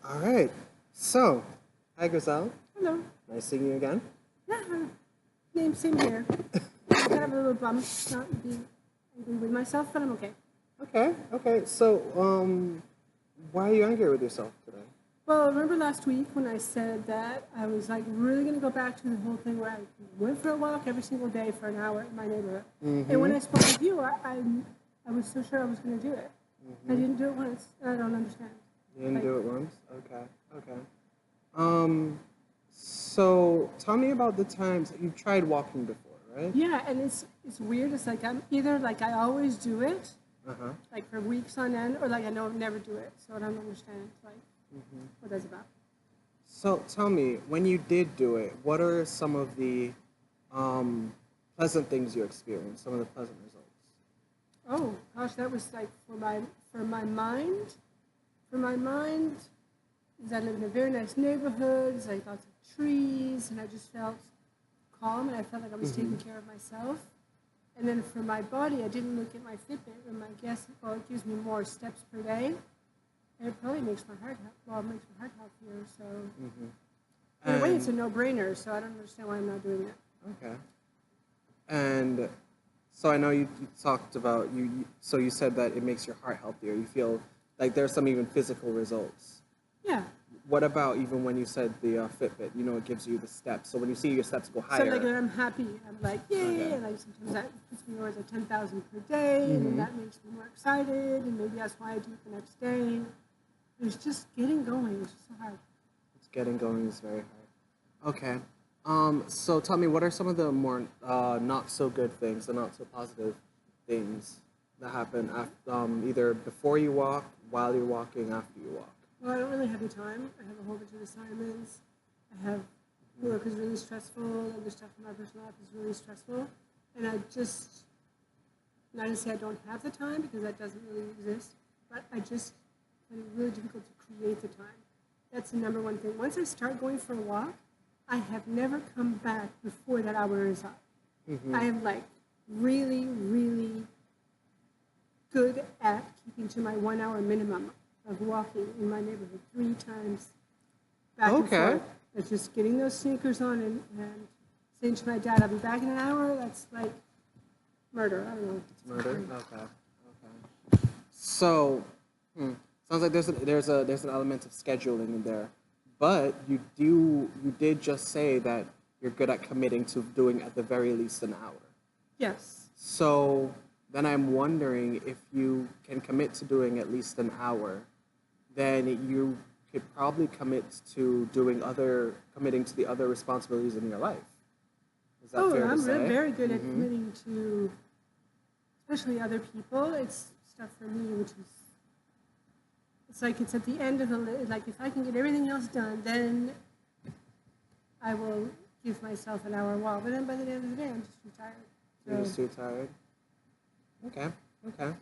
All right. So, hi, Gazelle. Hello. Nice seeing you again. Yeah, same here. I'm kind of a little bummed not being angry with myself, but I'm okay. Okay. Okay. So, why are you angry with yourself today? Well, remember last week when I said that I was like really going to go back to the whole thing where I went for a walk every single day for an hour in my neighborhood. And when I spoke with you, I was so sure I was going to do it. I didn't do it once. I don't understand. You didn't Like, do it once. Okay. Okay. Um. So, tell me about the times you've tried walking before, right? yeah, and it's weird. It's like I'm either like I always do it, Uh huh. like for weeks on end, or like I know I'll never do it. So I don't understand like what that's about. So, tell me, when you did do it, what are some of the um, pleasant things you experienced? Some of the pleasant results. Oh gosh, that was like for my mind. For my mind, is I live in a very nice neighborhood. It's like lots of trees, and I just felt calm, and I felt like I was taking care of myself. And then for my body, I didn't look at my Fitbit, and my guess, well, it gives me more steps per day, and it probably makes my heart well, it makes my heart healthier. So in a way, it's a And no-brainer. So I don't understand why I'm not doing it. okay. And so I know you talked about so you said that it makes your heart healthier. You feel like there's some even physical results. Yeah. What about even when you said the Fitbit? You know, it gives you the steps. So when you see your steps go So like higher, when I'm happy, I'm like, yay, okay. and like sometimes that puts me towards like 10,000 per day, and then that makes me more excited, and maybe that's why I do it the next day. It's just getting going. It's just so hard. It's getting going is very hard. Okay. So tell me, what are some of the more not so good things, the not so positive things that happen after, either before you walk, while you're walking, after you walk? Well, I don't really have the time. I have a whole bunch of assignments. I have work is really stressful. Other stuff in my personal life is really stressful, and I just not to say I don't have the time because that doesn't really exist, but I just find it really difficult to create the time. That's the number one thing. Once I start going for a walk, I have never come back before that hour is up. I am like really, really good at keeping to my 1 hour minimum of walking in my neighborhood 3 times back and Okay. forth. It's just getting those sneakers on and saying to my dad, I'll be back in an hour. That's like murder. I don't know. Murder. Okay. Okay. So, sounds like there's an element of scheduling in there, but you did just say that you're good at committing to doing at the very least an hour. Yes. So then I'm wondering if you can commit to doing at least an hour, then you could probably commit to committing to the other responsibilities in your life. Is that Oh, fair to I'm say? very good at committing to, especially other people. It's stuff for me, which is, it's like it's at the end of the like if I can get everything else done, then I will give myself an hour walk. But then by the end of the day, I'm just too tired. You're just So too tired. Okay. Okay.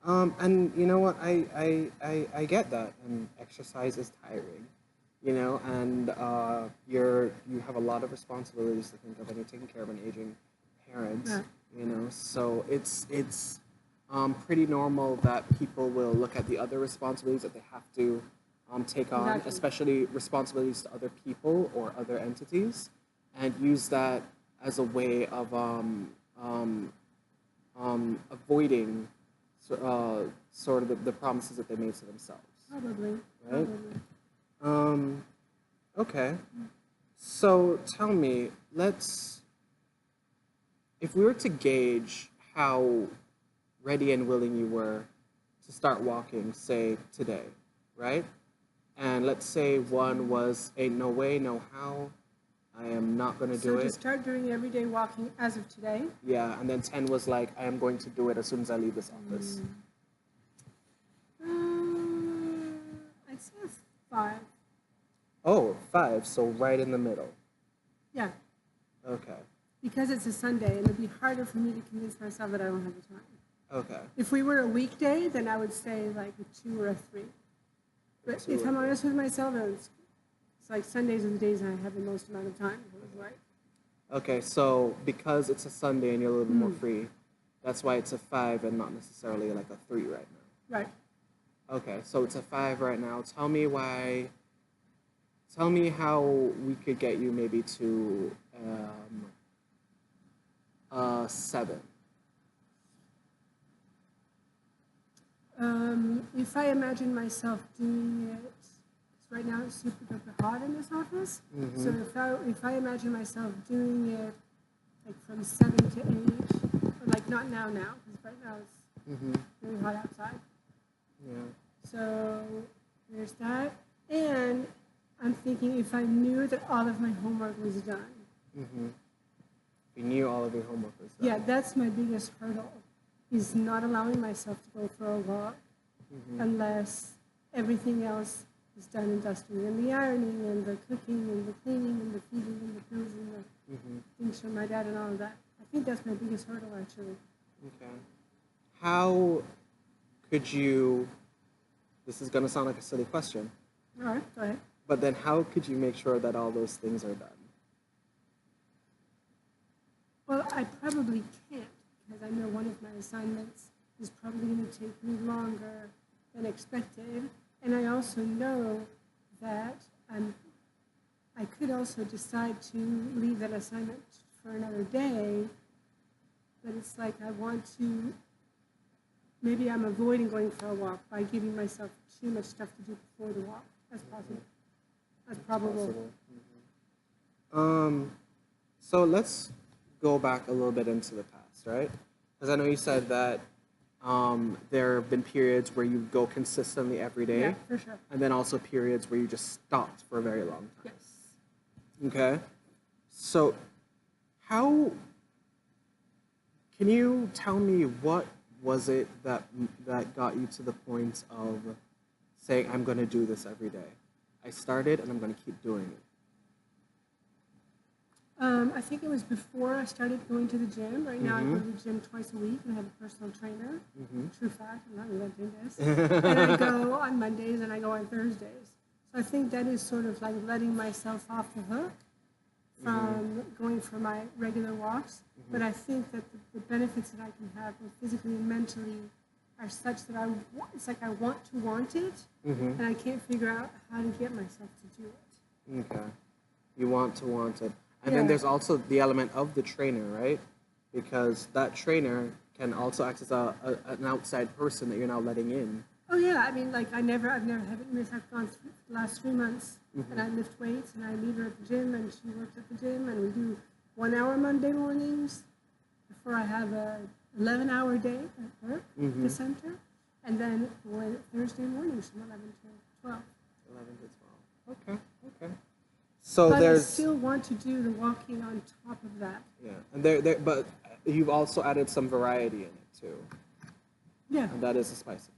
And you know what? I get that. And exercise is tiring. You know, and you have a lot of responsibilities to think of, and you're taking care of an aging parent. yeah, You know, so it's pretty normal that people will look at the other responsibilities that they have to take on, exactly. especially responsibilities to other people or other entities, and use that as a way of avoiding sort of the promises that they made to themselves, Probably, right? probably. Um, okay. So tell me, if we were to gauge how ready and willing you were to start walking, say today, right? And let's say one was ain't no way, no how, I am not gonna So do to it. start doing everyday walking as of today, Yeah, and then 10 was like, I am going to do it as soon as I leave this office. I'd say 5. Oh, 5, so right in the middle. Yeah, Okay, because it's a Sunday, and it'd be harder for me to convince myself that I don't have the time. okay. If we were a weekday, then I would say like a 2 or a 3. But Two if or I'm three. honest with myself, it's like Sundays are the days I have the most amount of time. It was right. Okay, so because it's a Sunday and you're a little bit more free, that's why it's a 5 and not necessarily like a 3 right now. Right. Okay, so it's a 5 right now. Tell me why. Tell me how we could get you maybe to 7. If I imagine myself doing it, 'cause right now it's super duper hot in this office. So Mm-hmm. if I imagine myself doing it like from 7 to 8, or like not now, because right now it's Mm-hmm. really hot outside. Yeah. So there's that. And I'm thinking if I knew that all of my homework was done. Mm-hmm. You knew all of your homework was Yeah, done. that's my biggest hurdle, is not allowing myself to go for a walk Mm-hmm. unless everything else is done and dusted. And the ironing and the cooking and the cleaning and the feeding and the pills and the Mm-hmm. things from my dad and all of that. I think that's my biggest hurdle, actually. Okay. How could you? This is gonna sound like a silly question, All right, go ahead. but then how could you make sure that all those things are done? Well, I probably can't because I know one of my assignments is probably going to take me longer than expected. And I also know that I could also decide to leave that assignment for another day, but it's like I want to, maybe I'm avoiding going for a walk by giving myself too much stuff to do before the walk. That's possible. That's probable. Possible. So let's go back a little bit into the past, right? Because I know you said that there have been periods where you go consistently every day, Yeah, for sure. and then also periods where you just stopped for a very long time. Yes. Okay. So, how can you tell me what was it that got you to the point of saying I'm going to do this every day? I started and I'm going to keep doing it. I think it was before I started going to the gym. Right now, I go to the gym twice a week and I have a personal trainer. True fact, I'm not inventing this. And I go on Mondays and I go on Thursdays. So I think that is sort of like letting myself off the hook from going for my regular walks. But I think that the benefits that I can have both physically and mentally are such that it's like I want it, and I can't figure out how to get myself to do it. Okay. You want it. And then Yeah. there's also the element of the trainer, right? Because that trainer can also act as an outside person that you're now letting in. Oh yeah, I mean, like I've never haven't missed. I've gone through the last 3 months, and I lift weights, and I meet her at the gym, and she works at the gym, and we do 1 hour Monday mornings before I have a 11-hour day at work at the center, and then Thursday mornings from 11 to 12. 11 to 12. Okay. Okay. So But I there's still want to do the walking on top of that. yeah, and but you've also added some variety in it too, Yeah, and that is the spice of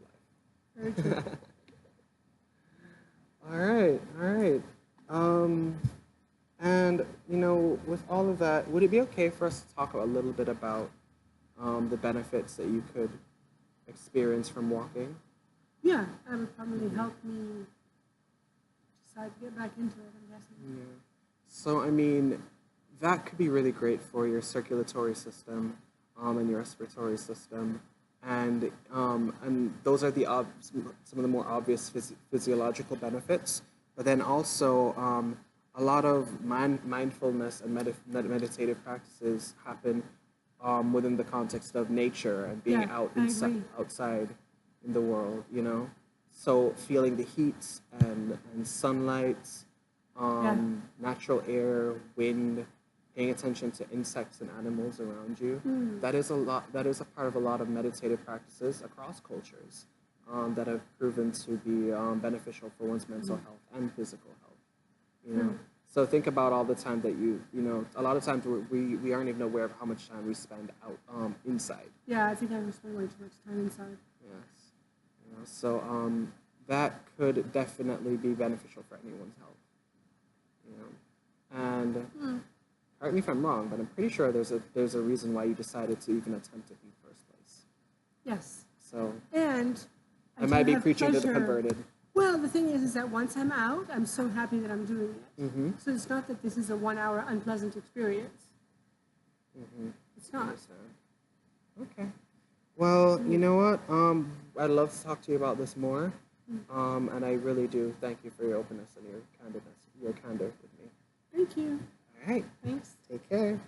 very true. life. All right, all right. And with all of that, would it be okay for us to talk a little bit about the benefits that you could experience from walking? Yeah, that would probably help me decide to get back into it, I'm guessing. Yeah. So, I mean, that could be really great for your circulatory system and your respiratory system. And those are some of the more obvious physiological benefits. But then also, a lot of mindfulness and meditative practices happen within the context of nature and being Yeah, I agree. outside in the world, So feeling the heat and sunlight, natural air, wind, paying attention to insects and animals around you. That is a lot. That is a part of a lot of meditative practices across cultures that have proven to be beneficial for one's mental health and physical health. So think about all the time that a lot of times we aren't even aware of how much time we spend out inside. Yeah, I think I spend way too much time inside. Yes. So that could definitely be beneficial for anyone's health. And correct me if I'm wrong, but I'm pretty sure there's a reason why you decided to even attempt it in the first place. Yes. So And I might do be have preaching to the pleasure. converted. Well, the thing is that once I'm out, I'm so happy that I'm doing it. Mm-hmm. So it's not that this is a 1 hour unpleasant experience. Mm-hmm. It's not. Understand. Okay. Well, you know what? I'd love to talk to you about this more. And I really do thank you for your openness and your candor with me. Thank you. All right. Thanks. Take care.